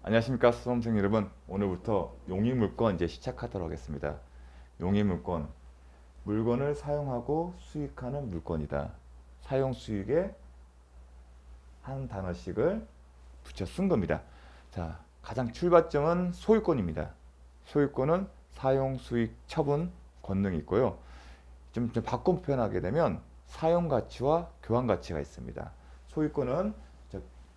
안녕하십니까 수험생 여러분. 오늘부터 용익물권 이제 시작하도록 하겠습니다. 용익물권, 물건을 사용하고 수익하는 물건이다. 사용 수익에 한 단어씩을 붙여 쓴 겁니다. 자, 가장 출발점은 소유권입니다. 소유권은 사용 수익 처분 권능이 있고요. 좀 바꿔 표현하게 되면 사용 가치와 교환 가치가 있습니다. 소유권은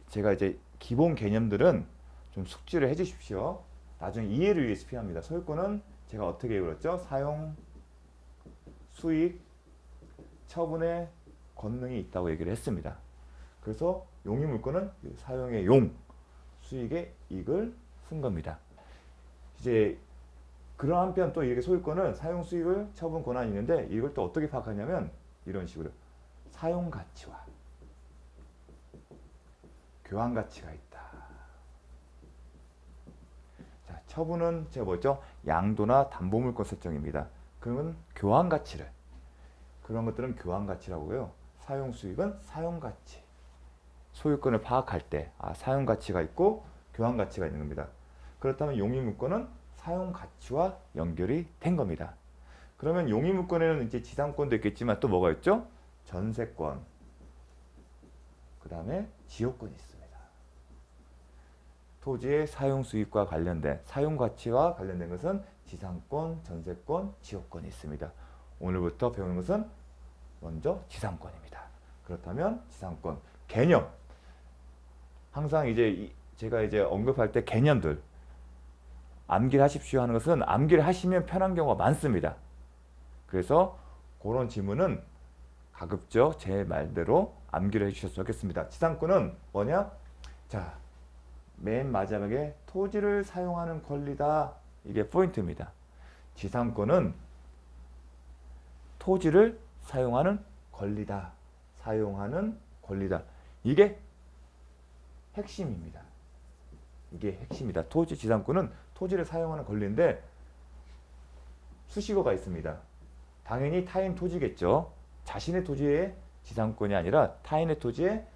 제가 이제 기본 개념들은 좀 숙지를 해 주십시오. 나중에 이해를 위해서 필요합니다. 소유권은 제가 어떻게 그렸죠? 사용, 수익, 처분의 권능이 있다고 얘기를 했습니다. 그래서 용의물권은 사용의 용, 수익의 익을 쓴 겁니다. 이제 그런 한편 또 이렇게 소유권은 사용 수익을 처분 권한이 있는데 이걸 또 어떻게 파악하냐면 이런 식으로 사용 가치와 교환 가치가 있다. 자, 처분은 제가 뭐죠? 양도나 담보물권 설정입니다. 그러면 교환 가치를 그런 것들은 교환 가치라고요. 사용 수익은 사용 가치. 소유권을 파악할 때 사용 가치가 있고 교환 가치가 있는 겁니다. 그렇다면 용의물권은 사용 가치와 연결이 된 겁니다. 그러면 용의물권에는 이제 지상권도 있겠지만 또 뭐가 있죠? 전세권, 그 다음에 지역권이 있습니다. 토지의 사용 수익과 관련된 사용 가치와 관련된 것은 지상권, 전세권, 지역권이 있습니다. 오늘부터 배우는 것은 먼저 지상권입니다. 그렇다면 지상권 개념, 항상 이제 제가 이제 언급할 때 개념들 암기를 하십시오 하는 것은 암기를 하시면 편한 경우가 많습니다. 그래서 그런 질문은 가급적 제 말대로 암기를 해주셨으면 좋겠습니다. 지상권은 뭐냐? 자, 맨 마지막에 토지를 사용하는 권리다. 이게 포인트입니다. 지상권은 토지를 사용하는 권리다. 사용하는 권리다. 이게 핵심입니다. 이게 핵심이다. 토지 지상권은 토지를 사용하는 권리인데 수식어가 있습니다. 당연히 타인 토지겠죠. 자신의 토지의 지상권이 아니라 타인의 토지에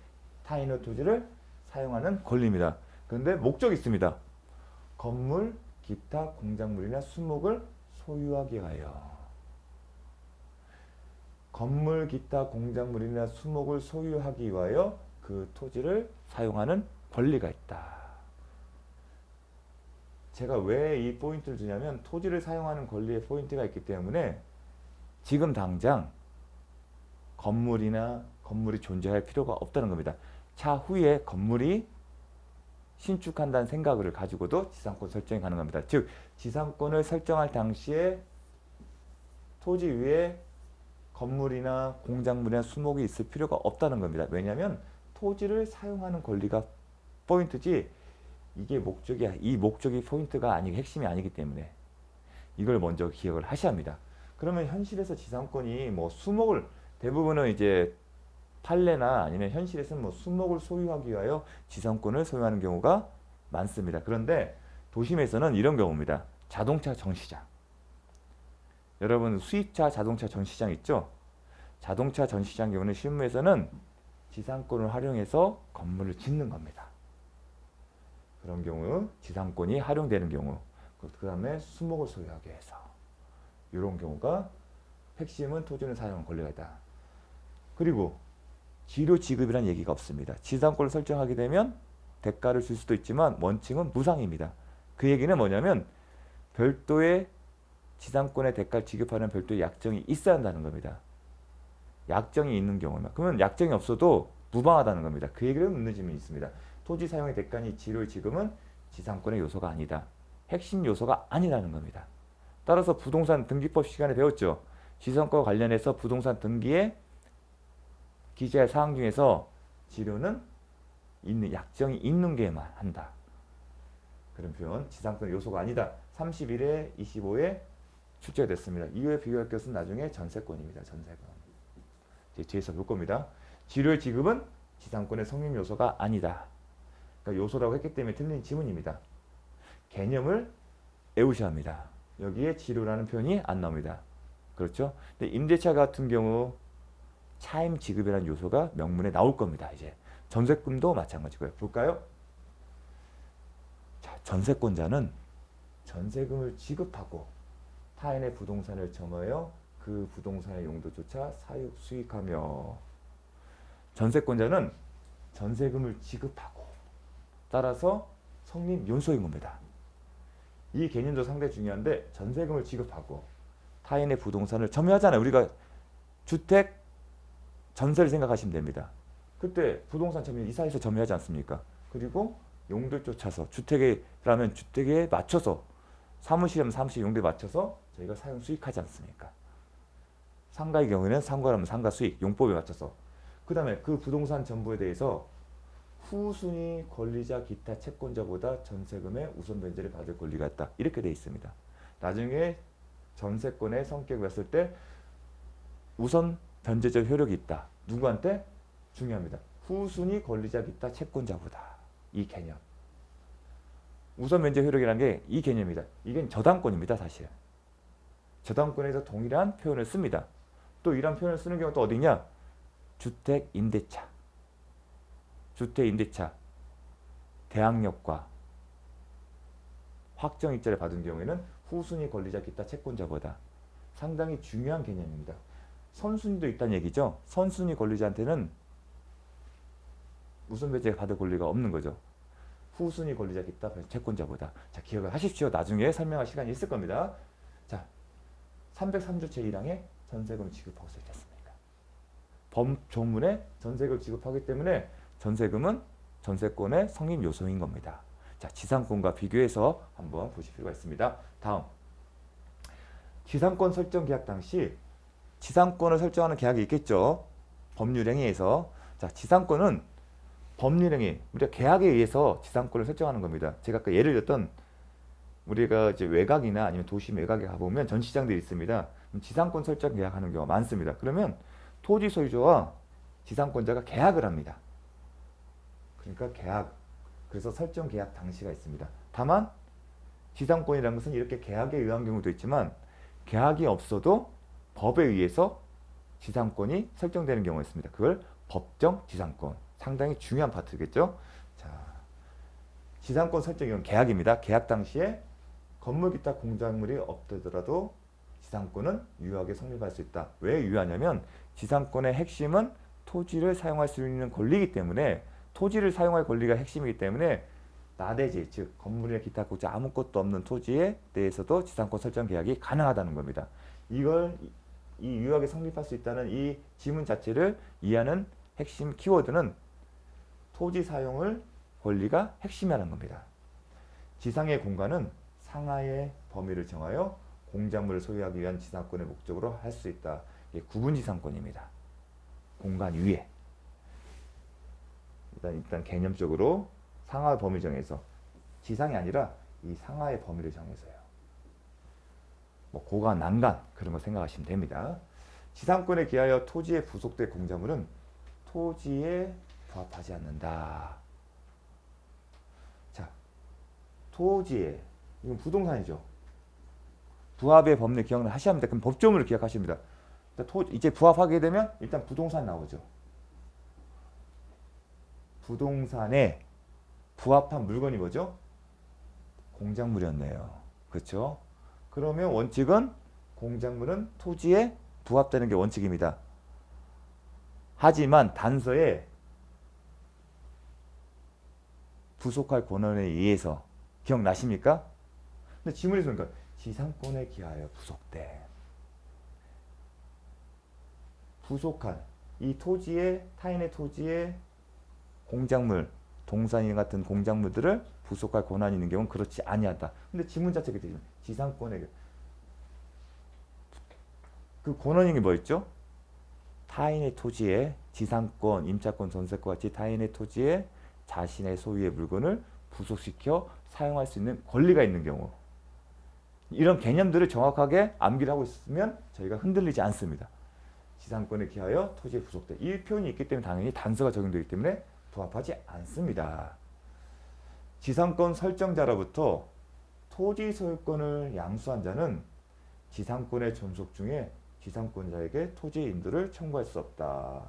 타인의 토지를 사용하는 권리입니다. 그런데 목적이 있습니다. 건물, 기타 공작물이나 수목을 소유하기 위하여. 건물, 기타 공작물이나 수목을 소유하기 위하여 그 토지를 사용하는 권리가 있다. 제가 왜 이 포인트를 주냐면 토지를 사용하는 권리에 포인트가 있기 때문에 지금 당장 건물이 존재할 필요가 없다는 겁니다. 차후에 건물이 신축한다는 생각을 가지고도 지상권 설정이 가능합니다. 즉 지상권을 설정할 당시에 토지 위에 건물이나 공작물이나 수목이 있을 필요가 없다는 겁니다. 왜냐하면 토지를 사용하는 권리가 포인트지 이게 목적이야. 이 목적이 포인트가 아니고 핵심이 아니기 때문에 이걸 먼저 기억을 하셔야 합니다. 그러면 현실에서 지상권이 뭐 수목을 대부분은 이제 판례나 아니면 현실에서는 뭐 수목을 소유하기 위하여 지상권을 소유하는 경우가 많습니다. 그런데 도심에서는 이런 경우입니다. 자동차 전시장. 여러분 수입차 자동차 전시장 있죠? 자동차 전시장 경우는 실무에서는 지상권을 활용해서 건물을 짓는 겁니다. 그런 경우 지상권이 활용되는 경우 그 다음에 수목을 소유하기 위해서 이런 경우가 핵심은 토지를 사용한 권리가 있다. 그리고 지료 지급이라는 얘기가 없습니다. 지상권을 설정하게 되면 대가를 줄 수도 있지만 원칙은 무상입니다. 그 얘기는 뭐냐면 별도의 지상권의 대가를 지급하는 별도의 약정이 있어야 한다는 겁니다. 약정이 있는 경우는 그러면 약정이 없어도 무방하다는 겁니다. 그 얘기를 묻는 질문이 있습니다. 토지 사용의 대가니 지료 지급은 지상권의 요소가 아니다. 핵심 요소가 아니라는 겁니다. 따라서 부동산 등기법 시간에 배웠죠. 지상권과 관련해서 부동산 등기에 기재할 사항 중에서 지료는 있는 약정이 있는 게만 한다. 그런 표현 지상권 요소가 아니다. 31회 25회 출제가 됐습니다. 이후에 비교할 것은 나중에 전세권입니다. 전세권. 이제 뒤에서 볼 겁니다. 지료의 지급은 지상권의 성립 요소가 아니다. 그러니까 요소라고 했기 때문에 틀린 지문입니다. 개념을 외우셔야 합니다. 여기에 지료라는 표현이 안 나옵니다. 그렇죠? 근데 임대차 같은 경우 차임 지급이라는 요소가 명문에 나올 겁니다. 이제 전세금도 마찬가지고요. 볼까요? 전세권자는 전세금을 지급하고 타인의 부동산을 점하여 그 부동산의 용도조차 사육 수익하며. 전세권자는 전세금을 지급하고 따라서 성립 연소인 겁니다. 이 개념도 상당히 중요한데 전세금을 지급하고 타인의 부동산을 점유하잖아요. 우리가 주택 전세를 생각하시면 됩니다. 그때 부동산 점유 이사해서 점유하지 않습니까? 그리고 용도를 쫓아서 주택이라면 주택에 맞춰서 사무실이라면 사무실 용도에 맞춰서 저희가 사용 수익하지 않습니까? 상가의 경우에는 상가라면 상가 수익 용법에 맞춰서 그 다음에 그 부동산 전부에 대해서 후순위 권리자 기타 채권자보다 전세금의 우선 변제를 받을 권리가 있다. 이렇게 되어 있습니다. 나중에 전세권의 성격을 봤을 때 우선 변제적 효력이 있다. 누구한테? 중요합니다. 후순위 권리자 기타 채권자보다. 이 개념. 우선 변제 효력이라는 게 이 개념입니다. 이게 저당권입니다. 사실. 저당권에서 동일한 표현을 씁니다. 또 이런 표현을 쓰는 경우가 또 어디냐? 주택 임대차. 주택 임대차. 대항력과 확정 입자를 받은 경우에는 후순위 권리자 기타 채권자보다. 상당히 중요한 개념입니다. 선순위도 있다는 얘기죠. 선순위 권리자한테는 우선 변제를 받을 권리가 없는 거죠. 후순위 권리자 기타 채권자보다. 자, 기억을 하십시오. 나중에 설명할 시간이 있을 겁니다. 자, 303조 제1항에 전세금 지급하고 써 있지 않습니까? 범조문에 전세금을 지급하기 때문에 전세금은 전세권의 성립 요소인 겁니다. 자, 지상권과 비교해서 한번 보실 필요가 있습니다. 다음, 지상권 설정 계약 당시 지상권을 설정하는 계약이 있겠죠. 법률행위에서. 자, 지상권은 법률행위, 우리가 계약에 의해서 지상권을 설정하는 겁니다. 제가 아까 예를 들었던 우리가 이제 외곽이나 아니면 도심 외곽에 가보면 전시장들이 있습니다. 지상권 설정 계약하는 경우가 많습니다. 그러면 토지 소유주와 지상권자가 계약을 합니다. 그러니까 계약, 그래서 설정 계약 당시가 있습니다. 다만 지상권이라는 것은 이렇게 계약에 의한 경우도 있지만 계약이 없어도 법에 의해서 지상권이 설정되는 경우가 있습니다. 그걸 법정 지상권, 상당히 중요한 파트겠죠. 자, 지상권 설정 이건 계약입니다. 계약 당시에 건물 기타 공작물이 없더라도 지상권은 유효하게 성립할 수 있다. 왜 유효하냐면 지상권의 핵심은 토지를 사용할 수 있는 권리이기 때문에 토지를 사용할 권리가 핵심이기 때문에 나대지, 즉 건물이나 기타 공작 아무것도 없는 토지에 대해서도 지상권 설정 계약이 가능하다는 겁니다. 이걸 이 유효하게 성립할 수 있다는 이 지문 자체를 이해하는 핵심 키워드는 토지 사용을 권리가 핵심이라는 겁니다. 지상의 공간은 상하의 범위를 정하여 공작물을 소유하기 위한 지상권의 목적으로 할 수 있다. 이게 구분지상권입니다. 공간 위에. 일단 개념적으로 상하의 범위 정해서 지상이 아니라 이 상하의 범위를 정해서요. 뭐 고간, 난간 그런 거 생각하시면 됩니다. 지상권에 기하여 토지에 부속된 공작물은 토지에 부합하지 않는다. 자, 토지에 이건 부동산이죠. 부합의 법률 기억을 하셔야 합니다. 그럼 법조문을 기억하십니다. 이제 부합하게 되면 일단 부동산 나오죠. 부동산에 부합한 물건이 뭐죠? 공작물이었네요. 그렇죠? 그러면 원칙은 공작물은 토지에 부합되는 게 원칙입니다. 하지만 단서에 부속할 권한에 의해서 기억나십니까? 근데 지문이 그러니까 지상권에 기하여 부속한 이 토지에 타인의 토지에 공작물, 동산인 같은 공작물들을 부속할 권한이 있는 경우는 그렇지 아니하다. 근데 지문 자체가 되죠. 지상권에 그 권한이 뭐였죠? 타인의 토지에 지상권, 임차권, 전세권 같이 타인의 토지에 자신의 소유의 물건을 부속시켜 사용할 수 있는 권리가 있는 경우. 이런 개념들을 정확하게 암기를 하고 있으면 저희가 흔들리지 않습니다. 지상권에 기하여 토지에 부속돼. 이 표현이 있기 때문에 당연히 단서가 적용되기 때문에 부합하지 않습니다. 지상권 설정자로부터 토지 소유권을 양수한 자는 지상권의 존속 중에 지상권자에게 토지 인도를 청구할 수 없다.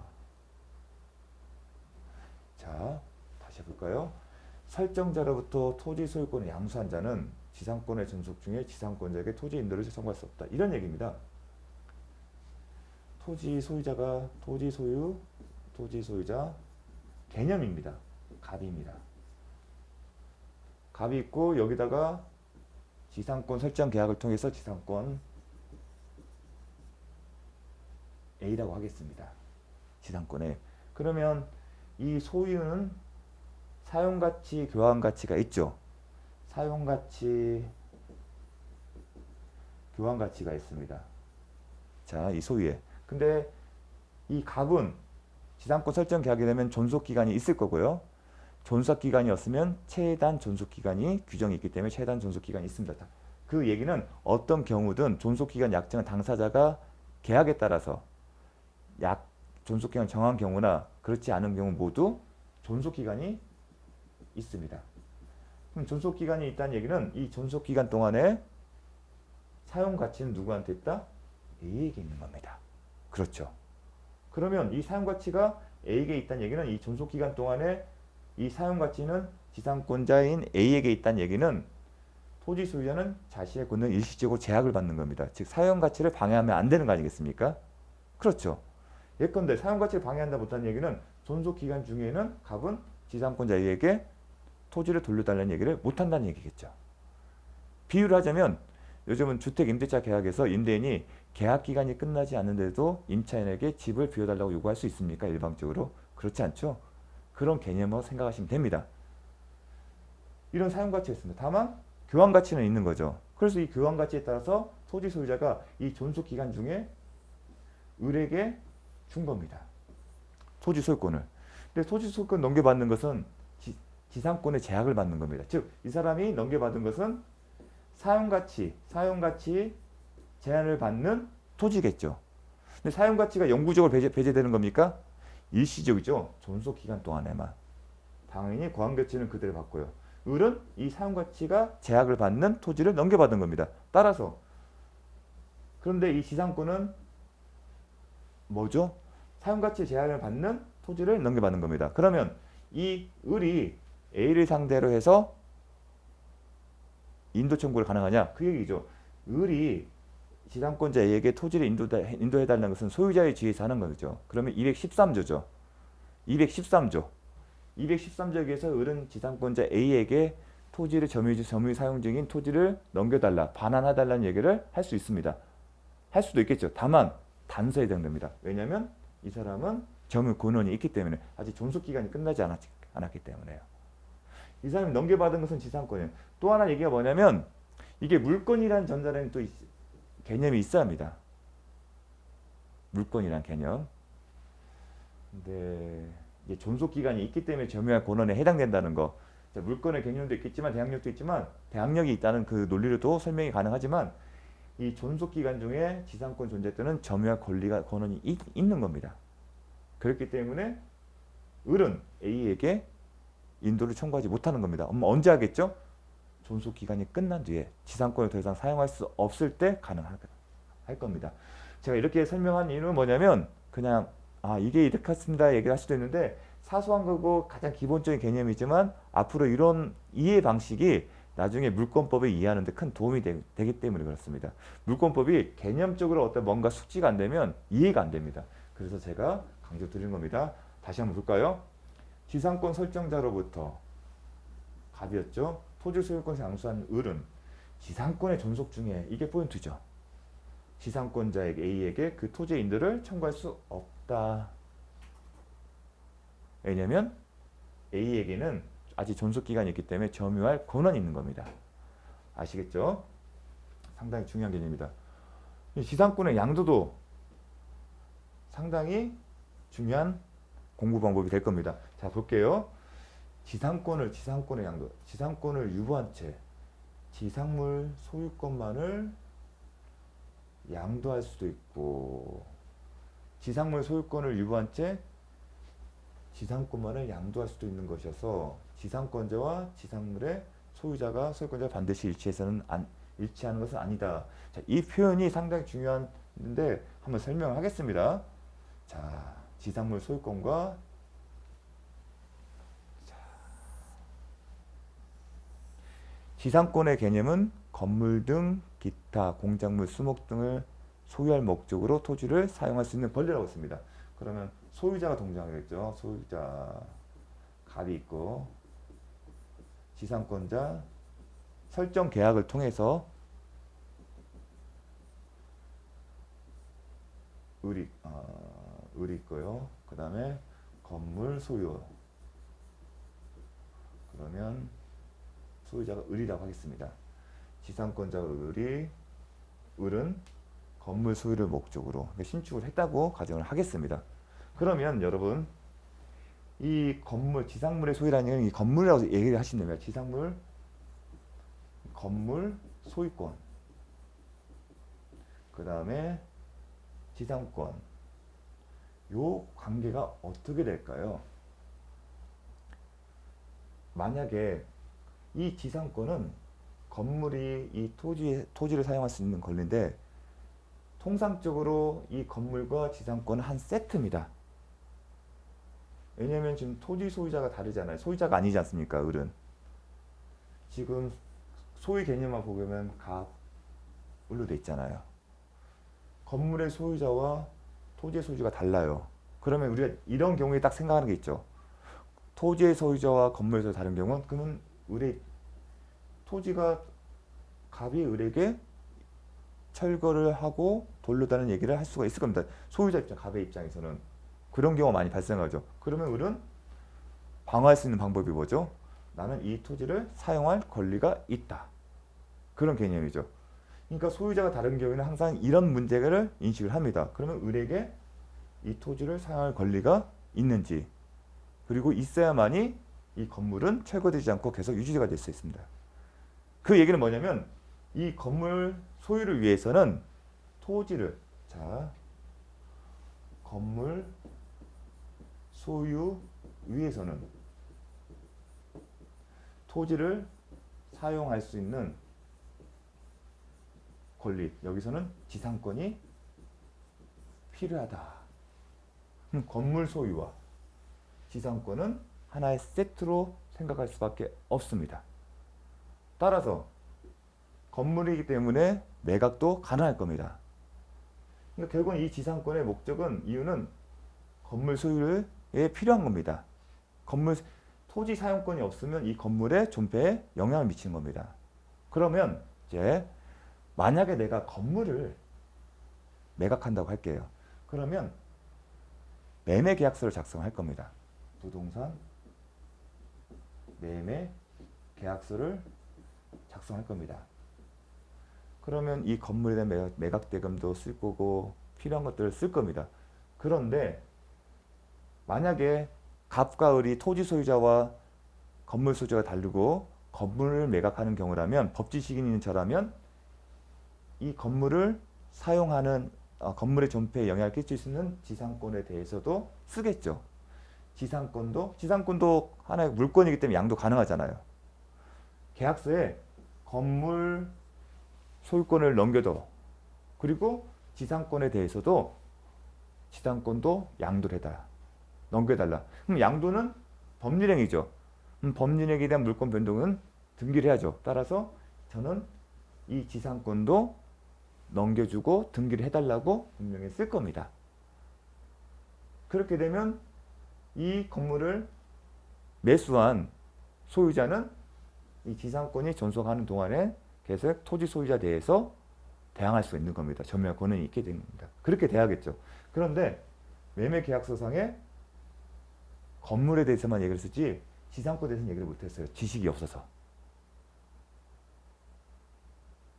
자, 다시 해볼까요? 설정자로부터 토지 소유권을 양수한 자는 지상권의 존속 중에 지상권자에게 토지 인도를 청구할 수 없다. 이런 얘기입니다. 토지 소유자가 토지 소유자 개념입니다. 갑입니다. 갑이 있고 여기다가 지상권 설정 계약을 통해서 지상권 A라고 하겠습니다. 지상권에. 그러면 이 소유는 사용가치, 교환가치가 있죠. 사용가치, 교환가치가 있습니다. 자, 이 소유에. 근데 이 갑은 지상권 설정 계약이 되면 존속기간이 있을 거고요. 존속기간이었으면 최단 존속기간이 규정이 있기 때문에 최단 존속기간이 있습니다. 그 얘기는 어떤 경우든 존속기간 약정은 당사자가 계약에 따라서 존속기간 정한 경우나 그렇지 않은 경우 모두 존속기간이 있습니다. 그럼 존속기간이 있다는 얘기는 이 존속기간 동안에 사용가치는 누구한테 있다? A에게 있는 겁니다. 그렇죠. 그러면 이 사용가치가 A에게 있다는 얘기는 이 존속기간 동안에 이 사용가치는 지상권자인 A에게 있다는 얘기는 토지 소유자는 자신의 권을 일시적으로 제약을 받는 겁니다. 즉 사용가치를 방해하면 안 되는 거 아니겠습니까? 그렇죠. 예컨대 사용가치를 방해한다 못하는 얘기는 존속기간 중에는 갑은 지상권자에게 토지를 돌려달라는 얘기를 못한다는 얘기겠죠. 비유를 하자면 요즘은 주택임대차 계약에서 임대인이 계약기간이 끝나지 않는데도 임차인에게 집을 비워달라고 요구할 수 있습니까? 일방적으로? 그렇지 않죠. 그런 개념으로 생각하시면 됩니다. 이런 사용가치가 있습니다. 다만 교환가치는 있는 거죠. 그래서 이 교환가치에 따라서 토지 소유자가 이 존속기간 중에 을에게 준 겁니다. 토지 소유권을. 근데 토지 소유권 넘겨받는 것은 지상권의 제약을 받는 겁니다. 즉, 이 사람이 넘겨받은 것은 사용가치 제한을 받는 토지겠죠. 근데 사용가치가 영구적으로 배제되는 겁니까? 일시적이죠. 존속기간 동안에만. 당연히 고환가치는 그대로 받고요. 을은 이 사용가치가 제약을 받는 토지를 넘겨받은 겁니다. 따라서 그런데 이 지상권은 뭐죠? 사용가치 제한을 받는 토지를 넘겨받는 겁니다. 그러면 이 을이 A를 상대로 해서 인도 청구를 가능하냐? 그 얘기죠. 을이 지상권자 A에게 토지를 인도해달라는 것은 소유자의 지위에서 하는 거죠. 그러면 213조죠. 213조. 213조에 의해서 을은 지상권자 A에게 토지를 점유지 사용 중인 토지를 넘겨달라, 반환해달라는 얘기를 할 수 있습니다. 할 수도 있겠죠. 다만 단서에 해당됩니다. 왜냐하면 이 사람은 점유 권한이 있기 때문에 아직 존속기간이 끝나지 않았기 때문에요. 이 사람이 넘겨받은 것은 지상권이에요. 또 하나 얘기가 뭐냐면 이게 물권이라는 전자라는 또 개념이 있어야 합니다. 물권이라는 개념. 근데 이게 존속기간이 있기 때문에 점유할 권한에 해당된다는 거. 자, 물권의 개념도 있겠지만 대항력도 있지만 대항력이 있다는 그 논리로도 설명이 가능하지만 이 존속기간 중에 지상권 존재 때는 점유할 권한이 있는 겁니다. 그렇기 때문에 을은 A에게 인도를 청구하지 못하는 겁니다. 언제 하겠죠? 존속기간이 끝난 뒤에 지상권을 더 이상 사용할 수 없을 때 가능할 겁니다. 제가 이렇게 설명한 이유는 뭐냐면 그냥 이게 이렇겠습니다 얘기를 할 수도 있는데 사소한 거고 가장 기본적인 개념이지만 앞으로 이런 이해 방식이 나중에 물권법을 이해하는 데 큰 도움이 되기 때문에 그렇습니다. 물권법이 개념적으로 어떤 뭔가 숙지가 안 되면 이해가 안 됩니다. 그래서 제가 강조 드리는 겁니다. 다시 한번 볼까요? 지상권 설정자로부터 갑이었죠. 토지 소유권을 양수한 을은 지상권의 존속 중에 이게 포인트죠. 지상권자에게 A에게 그 토지의 인도를 청구할 수 없다. 왜냐하면 A에게는 아직 존속기간이 있기 때문에 점유할 권한이 있는 겁니다. 아시겠죠? 상당히 중요한 개념입니다. 지상권의 양도도 상당히 중요한 공부 방법이 될 겁니다. 자, 볼게요. 지상권의 양도, 지상권을 유보한 채 지상물 소유권만을 양도할 수도 있고 지상물 소유권을 유보한 채 지상권만을 양도할 수도 있는 것이어서 지상권자와 지상물의 소유권자가 반드시 일치하는 것은 아니다. 자, 이 표현이 상당히 중요한데 한번 설명하겠습니다. 자, 지상물 소유권과 지상권의 개념은 건물 등 기타 공작물, 수목 등을 소유할 목적으로 토지를 사용할 수 있는 권리라고 했습니다. 그러면 소유자가 동작하겠죠. 소유자 갑이 있고 지상권자 설정 계약을 통해서 을이 있고요. 그 다음에 건물 소유. 그러면 소유자가 을이라고 하겠습니다. 지상권자가 을은 건물 소유를 목적으로 신축을 했다고 가정을 하겠습니다. 그러면 여러분 이 건물 지상물의 소유라는 건 이 건물이라고 얘기를 하시면 됩니다. 지상물 건물 소유권 그 다음에 지상권 요 관계가 어떻게 될까요? 만약에 이 지상권은 건물이 이 토지를 사용할 수 있는 권리인데 통상적으로 이 건물과 지상권은 한 세트입니다. 왜냐하면 지금 토지 소유자가 다르잖아요. 소유자가 아니지 않습니까? 을은 지금 소유 개념만 보면 갑을로 돼 있잖아요. 건물의 소유자와 토지의 소유자가 달라요. 그러면 우리가 이런 경우에 딱 생각하는 게 있죠. 토지의 소유자와 건물의 소유자가 다른 경우는 그러면 토지가 갑이 을에게 철거를 하고 돌려다는 얘기를 할 수가 있을 겁니다. 소유자 입장, 갑의 입장에서는 그런 경우가 많이 발생하죠. 그러면 을은 방어할 수 있는 방법이 뭐죠? 나는 이 토지를 사용할 권리가 있다. 그런 개념이죠. 그러니까 소유자가 다른 경우에는 항상 이런 문제를 인식을 합니다. 그러면 을에게 이 토지를 사용할 권리가 있는지 그리고 있어야만이 이 건물은 철거되지 않고 계속 유지가 될 수 있습니다. 그 얘기는 뭐냐면 이 건물 소유를 위해서는 토지를 건물 소유 위해서는 토지를 사용할 수 있는 권리 여기서는 지상권이 필요하다. 건물 소유와 지상권은 하나의 세트로 생각할 수밖에 없습니다. 따라서 건물이기 때문에 매각도 가능할 겁니다. 그러니까 결국은 이 지상권의 이유는 건물 소유에 필요한 겁니다. 토지 사용권이 없으면 이 건물의 존폐에 영향을 미치는 겁니다. 그러면 이제 만약에 내가 건물을 매각한다고 할게요. 그러면 매매 계약서를 작성할 겁니다. 부동산 매매 계약서를 작성할 겁니다. 그러면 이 건물에 대한 매각 대금도 쓸 거고 필요한 것들을 쓸 겁니다. 그런데 만약에 갑과 을이 토지 소유자와 건물 소유자가 다르고 건물을 매각하는 경우라면 법지식인인 저라면 이 건물을 사용하는 건물의 존폐에 영향을 끼칠 수 있는 지상권에 대해서도 쓰겠죠. 지상권도 하나의 물권이기 때문에 양도 가능하잖아요. 계약서에 건물 소유권을 넘겨둬. 그리고 지상권에 대해서도 지상권도 양도를 해달라. 넘겨달라. 그럼 양도는 법률행위죠. 법률행위에 대한 물권 변동은 등기를 해야죠. 따라서 저는 이 지상권도 넘겨주고 등기를 해달라고 분명히 쓸 겁니다. 그렇게 되면 이 건물을 매수한 소유자는 이 지상권이 존속하는 동안에 계속 토지 소유자 대해서 대항할 수 있는 겁니다. 전면 권한이 있게 된 겁니다. 그렇게 돼야겠죠. 그런데 매매 계약서상에 건물에 대해서만 얘기를 쓰지 지상권에 대해서는 얘기를 못했어요. 지식이 없어서.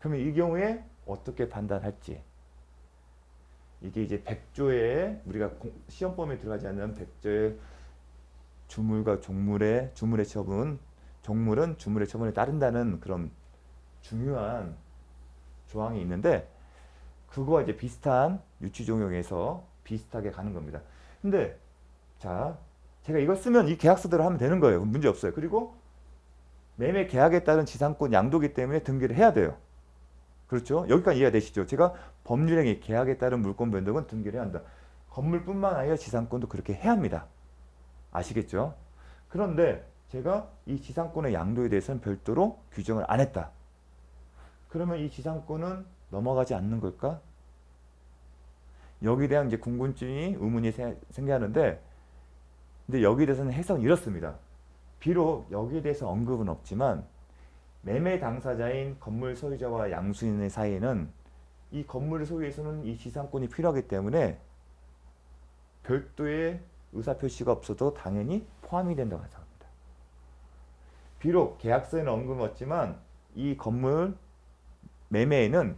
그러면 이 경우에 어떻게 판단할지 이게 이제 100조의 우리가 시험범위에 들어가지 않는 100조의 주물과 종물의 처분 종물은 주물의 처분에 따른다는 그런 중요한 조항이 있는데 그거와 이제 비슷한 유치종용에서 비슷하게 가는 겁니다. 근데 제가 이걸 쓰면 이 계약서대로 하면 되는 거예요. 문제 없어요. 그리고 매매 계약에 따른 지상권 양도기 때문에 등기를 해야 돼요. 그렇죠? 여기까지 이해가 되시죠? 제가 법률행위 계약에 따른 물권 변동은 등기를 해야 한다. 건물뿐만 아니라 지상권도 그렇게 해야 합니다. 아시겠죠? 그런데 제가 이 지상권의 양도에 대해서는 별도로 규정을 안 했다. 그러면 이 지상권은 넘어가지 않는 걸까? 여기에 대한 이제 궁금증이 의문이 생겨나는데, 근데 여기에 대해서는 해석은 이렇습니다. 비록 여기에 대해서 언급은 없지만 매매 당사자인 건물 소유자와 양수인의 사이에는 이 건물을 소유해서는 이 지상권이 필요하기 때문에 별도의 의사표시가 없어도 당연히 포함이 된다고 생각합니다. 비록 계약서에는 언급은 없지만 이 건물 매매에는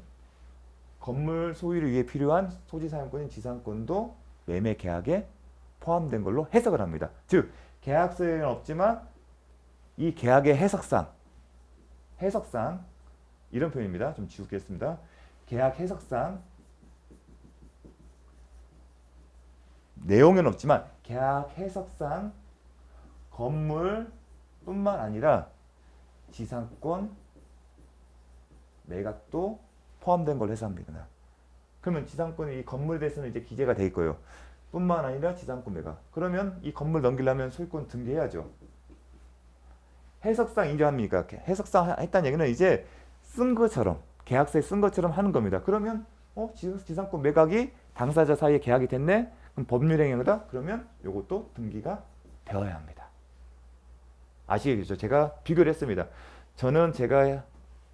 건물 소유를 위해 필요한 소지사용권인 지상권도 매매 계약에 포함된 걸로 해석을 합니다. 즉 계약서에는 없지만 이 계약의 해석상 이런 표현입니다. 좀 지우겠습니다. 계약 해석상 내용에는 없지만 계약 해석상 건물뿐만 아니라 지상권 매각도 포함된 걸로 해석합니다. 그러면 지상권이 이 건물에 대해서는 이제 기재가 돼 있고요. 뿐만 아니라 지상권 매각. 그러면 이 건물 넘기려면 소유권 등기해야죠. 해석상 인정합니까? 해석상 했다는 얘기는 이제 쓴 것처럼 계약서에 쓴 것처럼 하는 겁니다. 그러면 지상권 매각이 당사자 사이에 계약이 됐네? 그럼 법률행위다? 그러면 이것도 등기가 되어야 합니다. 아시겠죠? 제가 비교를 했습니다. 저는 제가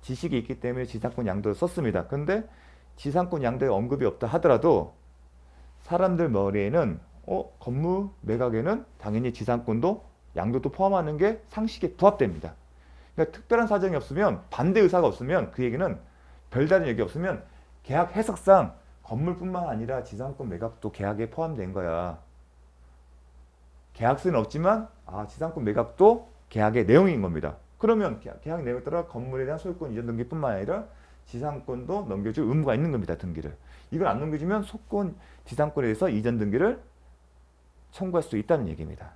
지식이 있기 때문에 지상권 양도를 썼습니다. 근데 지상권 양도에 언급이 없다 하더라도 사람들 머리에는 건물 매각에는 당연히 지상권도 양도도 포함하는 게 상식에 부합됩니다. 그러니까 특별한 사정이 없으면, 반대 의사가 없으면, 그 얘기는 별다른 얘기 없으면 계약 해석상 건물뿐만 아니라 지상권 매각도 계약에 포함된 거야. 계약서는 없지만 지상권 매각도 계약의 내용인 겁니다. 그러면 계약 내용에 따라 건물에 대한 소유권 이전 등기뿐만 아니라 지상권도 넘겨줄 의무가 있는 겁니다. 등기를. 이걸 안 넘겨주면 소권 지상권에 대해서 이전 등기를 청구할 수 있다는 얘기입니다.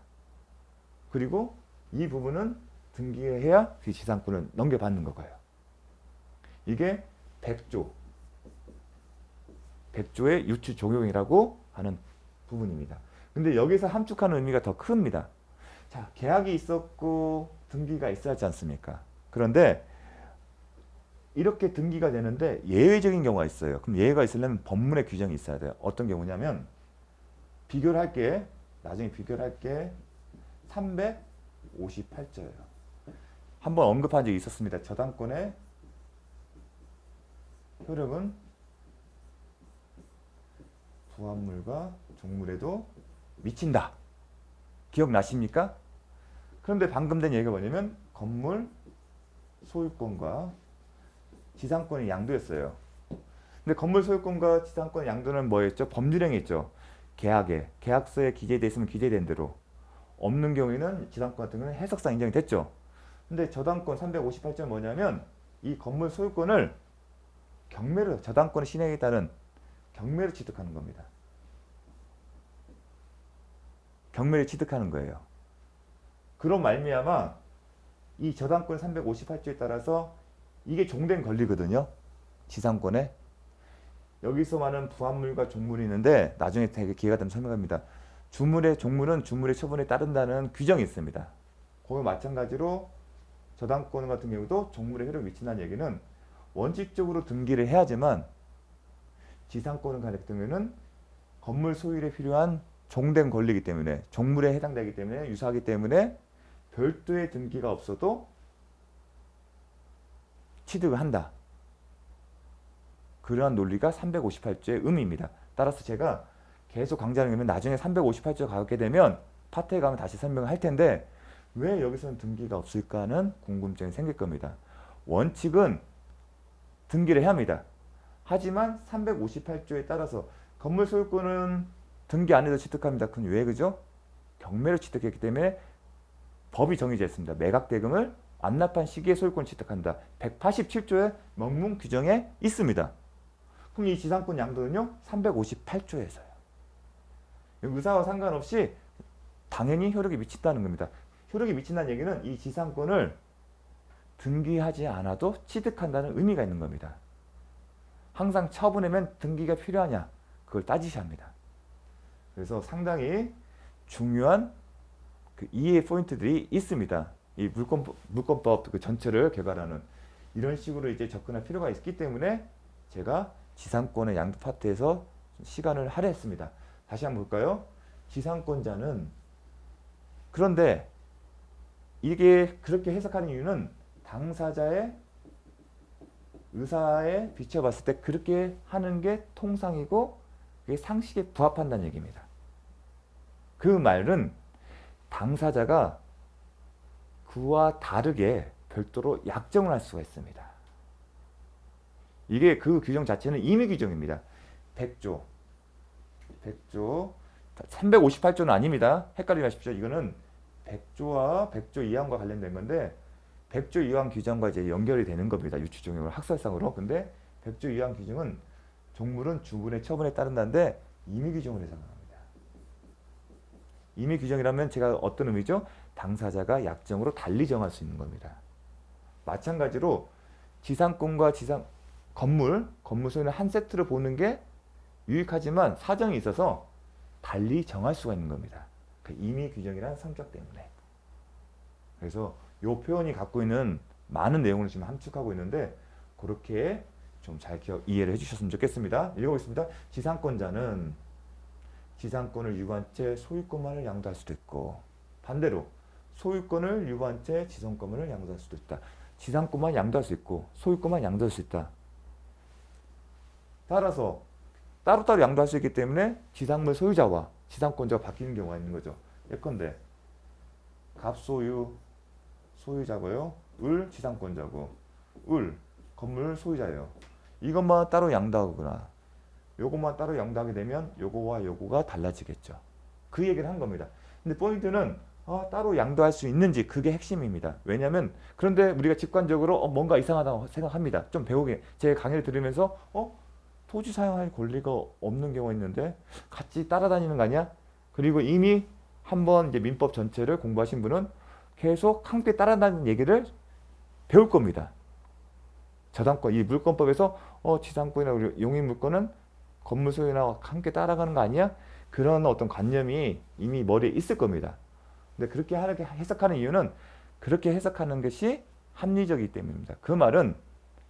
그리고 이 부분은 등기해야 그 지상권을 넘겨받는 거고요. 이게 100조의 유추 적용이라고 하는 부분입니다. 근데 여기서 함축하는 의미가 더 큽니다. 자, 계약이 있었고 등기가 있어야 하지 않습니까? 그런데 이렇게 등기가 되는데 예외적인 경우가 있어요. 그럼 예외가 있으려면 법문의 규정이 있어야 돼요. 어떤 경우냐면 나중에 비교를 할게 358조예요. 한번 언급한 적이 있었습니다. 저당권의 효력은 부합물과 종물에도 미친다. 기억나십니까? 그런데 방금 된 얘기가 뭐냐면 건물 소유권과 지상권의 양도였어요. 근데 건물 소유권과 지상권의 양도는 뭐였죠? 법률행위였죠. 계약서에 기재되어 있으면 기재된 대로, 없는 경우에는 지상권 같은 경우는 해석상 인정이 됐죠. 근데 저당권 358조는 뭐냐면 이 건물 소유권을 저당권의 신행에 따른 경매로 취득하는 겁니다. 경매를 취득하는 거예요. 그런 말미암아 이 저당권 358조에 따라서 이게 종된 권리거든요. 지상권에. 여기서 말하는 부합물과 종물이 있는데 나중에 되게 기회가 되면 설명합니다. 종물은 주물의 처분에 따른다는 규정이 있습니다. 그와 마찬가지로 저당권 같은 경우도 종물의 효력을 미친다는 얘기는 원칙적으로 등기를 해야지만 지상권을 가질 경우에는 건물 소유에 필요한 종된 권리이기 때문에, 종물에 해당되기 때문에, 유사하기 때문에 별도의 등기가 없어도 취득을 한다. 그러한 논리가 358조의 의미입니다. 따라서 제가 계속 강좌를 하면 나중에 358조 가게 되면 파트에 가면 다시 설명을 할 텐데 왜 여기서는 등기가 없을까는 궁금증이 생길 겁니다. 원칙은 등기를 해야 합니다. 하지만 358조에 따라서 건물 소유권은 등기 안 해도 취득합니다. 그건 왜 그죠? 경매로 취득했기 때문에 법이 정해져 있습니다. 매각 대금을 완납한 시기에 소유권 취득한다. 187조의 명문 규정에 있습니다. 그럼 이 지상권 양도는요? 358조에서요. 의사와 상관없이 당연히 효력이 미친다는 겁니다. 효력이 미친다는 얘기는 이 지상권을 등기하지 않아도 취득한다는 의미가 있는 겁니다. 항상 처분하면 등기가 필요하냐? 그걸 따지셔야 합니다. 그래서 상당히 중요한 그 이해 포인트들이 있습니다. 이 물권법 그 전체를 개발하는 이런 식으로 이제 접근할 필요가 있기 때문에 제가 지상권의 양도 파트에서 시간을 할애했습니다. 다시 한번 볼까요? 지상권자는 그런데 이게 그렇게 해석하는 이유는 당사자의 의사에 비춰봤을 때 그렇게 하는 게 통상이고 그게 상식에 부합한다는 얘기입니다. 그 말은 당사자가 그와 다르게 별도로 약정을 할 수가 있습니다. 이게 그 규정 자체는 임의 규정입니다. 100조 358조는 아닙니다. 헷갈리지 마십시오. 이거는 100조와 100조 2항과 관련된 건데 100조 2항 규정과 이제 연결이 되는 겁니다. 유추종용을 학설상으로. 근데 100조 2항 규정은 종물은 주분의 처분에 따른다는데 임의 규정을 해석합니다. 임의 규정이라면 제가 어떤 의미죠? 당사자가 약정으로 달리 정할 수 있는 겁니다. 마찬가지로 지상권과 건물 소유는 한 세트로 보는 게 유익하지만 사정이 있어서 달리 정할 수가 있는 겁니다. 그 임의 규정이란 성격 때문에. 그래서 이 표현이 갖고 있는 많은 내용을 지금 함축하고 있는데 그렇게 좀 잘 이해를 해주셨으면 좋겠습니다. 읽어보겠습니다. 지상권자는 지상권을 유구한 채 소유권만을 양도할 수도 있고 반대로 소유권을 유구한 채 지상권만을 양도할 수도 있다. 지상권만 양도할 수 있고 소유권만 양도할 수 있다. 따라서 따로따로 양도할 수 있기 때문에 지상물 소유자와 지상권자가 바뀌는 경우가 있는 거죠. 예컨대 갑소유 소유자고요. 을 지상권자고 을 건물 소유자예요. 이것만 따로 양도하거나 요것만 따로 양도하게 되면 요거와 요거가 달라지겠죠. 그 얘기를 한 겁니다. 근데 포인트는 따로 양도할 수 있는지 그게 핵심입니다. 왜냐하면 그런데 우리가 직관적으로 뭔가 이상하다고 생각합니다. 좀 배우게 제 강의를 들으면서 토지 사용할 권리가 없는 경우가 있는데 같이 따라다니는 거 아니야? 그리고 이미 한번 이제 민법 전체를 공부하신 분은 계속 함께 따라다니는 얘기를 배울 겁니다. 저당권, 이 물권법에서 지상권이나 용익 물권은 건물 소유나 함께 따라가는 거 아니야? 그런 어떤 관념이 이미 머리에 있을 겁니다. 근데 그렇게 해석하는 이유는 그렇게 해석하는 것이 합리적이기 때문입니다. 그 말은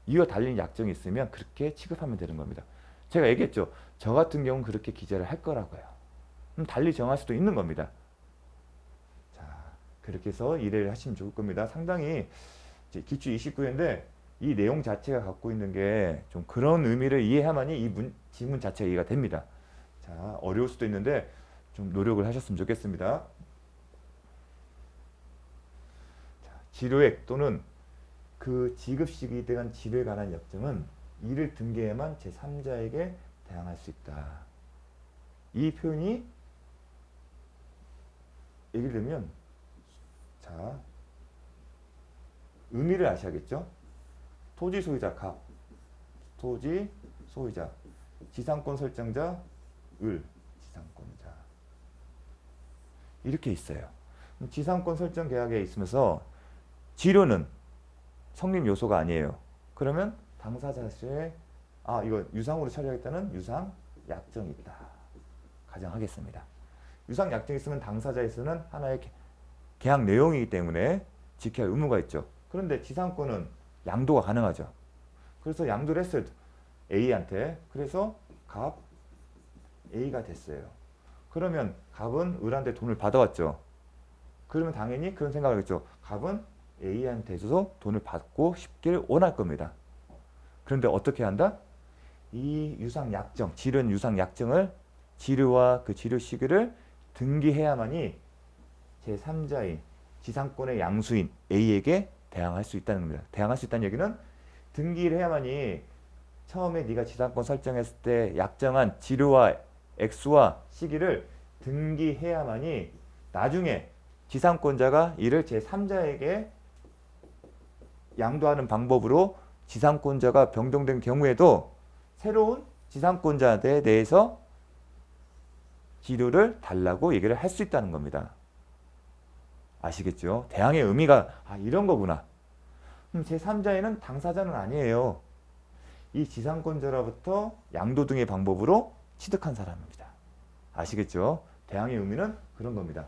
이와 달린 약정이 있으면 그렇게 취급하면 되는 겁니다. 제가 얘기했죠. 저 같은 경우는 그렇게 기재를 할 거라고요. 그럼 달리 정할 수도 있는 겁니다. 자, 그렇게 해서 이해를 하시면 좋을 겁니다. 상당히 기출 29회인데 이 내용 자체가 갖고 있는 게 좀 그런 의미를 이해해야만이 이 지문 자체가 이해가 됩니다. 자, 어려울 수도 있는데 좀 노력을 하셨으면 좋겠습니다. 자, 지료액 또는 그 지급 시기에 대한 지료에 관한 약정은 이를 등기해야만 제3자에게 대항할 수 있다. 이 표현이 예를 들면 자 의미를 아셔야겠죠. 토지 소유자 갑, 토지 소유자, 지상권 설정자 을, 지상권자 이렇게 있어요. 지상권 설정 계약에 있으면서 지료는 성립 요소가 아니에요. 그러면 당사자의 이거 유상으로 처리하겠다는 유상 약정이 있다. 가정하겠습니다. 유상 약정이 있으면 당사자에서는 하나의 계약 내용이기 때문에 지켜야 할 의무가 있죠. 그런데 지상권은 양도가 가능하죠. 그래서 양도를 했어요. A한테. 그래서 갑 A가 됐어요. 그러면 갑은 을한테 돈을 받아왔죠. 그러면 당연히 그런 생각을 하겠죠. 갑은 A한테도 돈을 받고 싶길 원할 겁니다. 그런데 어떻게 한다? 이 유상약정, 지료는 유상약정을 지료와 그 지료 시기를 등기해야만이 제3자인 지상권의 양수인 A에게 대항할 수 있다는 겁니다. 대항할 수 있다는 얘기는 등기를 해야만이 처음에 네가 지상권 설정했을 때 약정한 지료와 액수와 시기를 등기해야만이 나중에 지상권자가 이를 제3자에게 양도하는 방법으로 지상권자가 변경된 경우에도 새로운 지상권자에 대해서 지료를 달라고 얘기를 할 수 있다는 겁니다. 아시겠죠? 대항의 의미가 이런 거구나. 제3자에는 당사자는 아니에요. 이 지상권자로부터 양도 등의 방법으로 취득한 사람입니다. 아시겠죠? 대항의 의미는 그런 겁니다.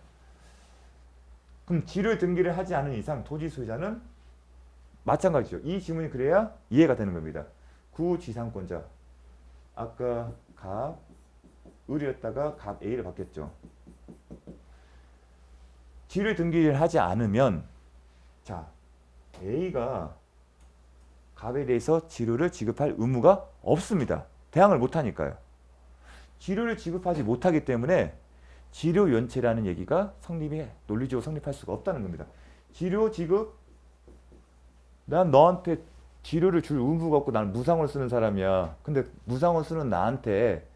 그럼 지를 등기를 하지 않은 이상 토지 소유자는 마찬가지죠. 이 지문이 그래야 이해가 되는 겁니다. 구지상권자. 아까 갑 을이었다가 갑 A를 바뀌었죠. 지를 등기를 하지 않으면 자 A가 갑에 대해서 지료를 지급할 의무가 없습니다. 대항을 못하니까요. 지료를 지급하지 못하기 때문에 지료연체라는 얘기가 논리적으로 성립할 수가 없다는 겁니다. 지료 지급, 난 너한테 지료를 줄 의무가 없고 나는 무상으로 쓰는 사람이야. 근데 무상으로 쓰는 나한테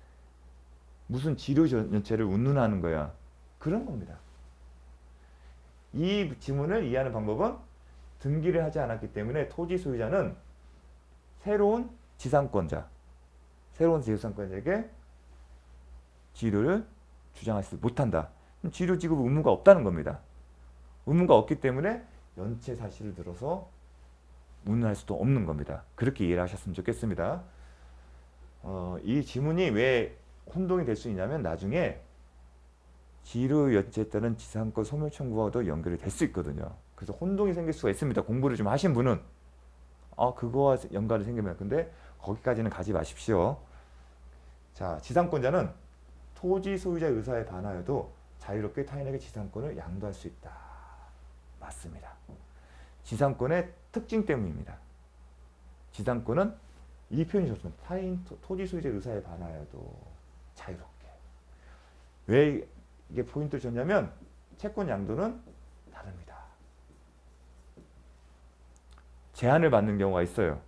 무슨 지료연체를 운운하는 거야. 그런 겁니다. 이 지문을 이해하는 방법은 등기를 하지 않았기 때문에 토지 소유자는 새로운 지상권자에게 지료를 주장하지 못한다. 지료 지급 의무가 없다는 겁니다. 의무가 없기 때문에 연체 사실을 들어서 운운할 수도 없는 겁니다. 그렇게 이해를 하셨으면 좋겠습니다. 이 지문이 왜 혼동이 될 수 있냐면 나중에 지료 연체에 따른 지상권 소멸 청구와도 연결이 될 수 있거든요. 그래서 혼동이 생길 수가 있습니다. 공부를 좀 하신 분은 그거와 연관이 생기면 근데 거기까지는 가지 마십시오. 자, 지상권자는 토지 소유자의 의사에 반하여도 자유롭게 타인에게 지상권을 양도할 수 있다. 맞습니다. 지상권의 특징 때문입니다. 지상권은 이 표현이 좋습니다. 토지 소유자의 의사에 반하여도 자유롭게. 왜 이게 포인트를 줬냐면 채권 양도는 다릅니다. 제한을 받는 경우가 있어요.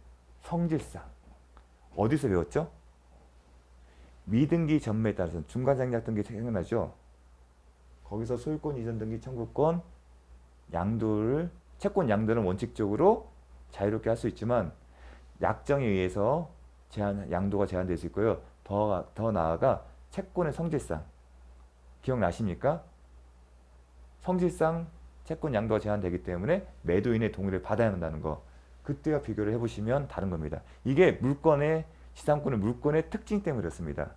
성질상. 어디서 배웠죠? 미등기 전매에 따라서 중간상약 등기 생각나죠? 거기서 소유권 이전 등기 청구권 채권 양도는 원칙적으로 자유롭게 할 수 있지만 약정에 의해서 양도가 제한될 수 있고요. 더 나아가 채권의 성질상 기억나십니까? 성질상 채권 양도가 제한되기 때문에 매도인의 동의를 받아야 한다는 거. 그때와 비교를 해보시면 다른 겁니다. 이게 지상권의 물권의 특징 때문에 그렇습니다.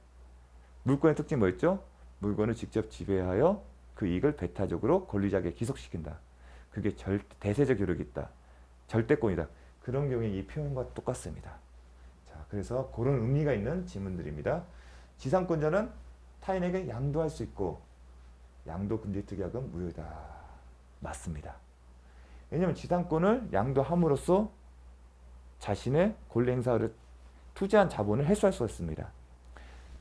물권의 특징 뭐였죠? 물건을 직접 지배하여 그 이익을 배타적으로 권리자에게 기속시킨다. 그게 대세적 효력이 있다. 절대권이다. 그런 경우에 이 표현과 똑같습니다. 자, 그래서 그런 의미가 있는 지문들입니다. 지상권자는 타인에게 양도할 수 있고 양도금지특약은 무효다. 맞습니다. 왜냐하면 지상권을 양도함으로써 자신의 권리 행사를 투자한 자본을 회수할 수가 있습니다.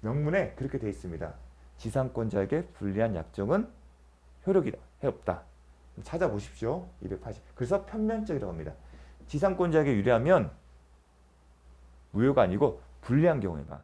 명문에 그렇게 되어 있습니다. 지상권자에게 불리한 약정은 효력이 없다. 찾아보십시오. 280. 그래서 편면적이라고 합니다. 지상권자에게 유리하면 무효가 아니고 불리한 경우에만.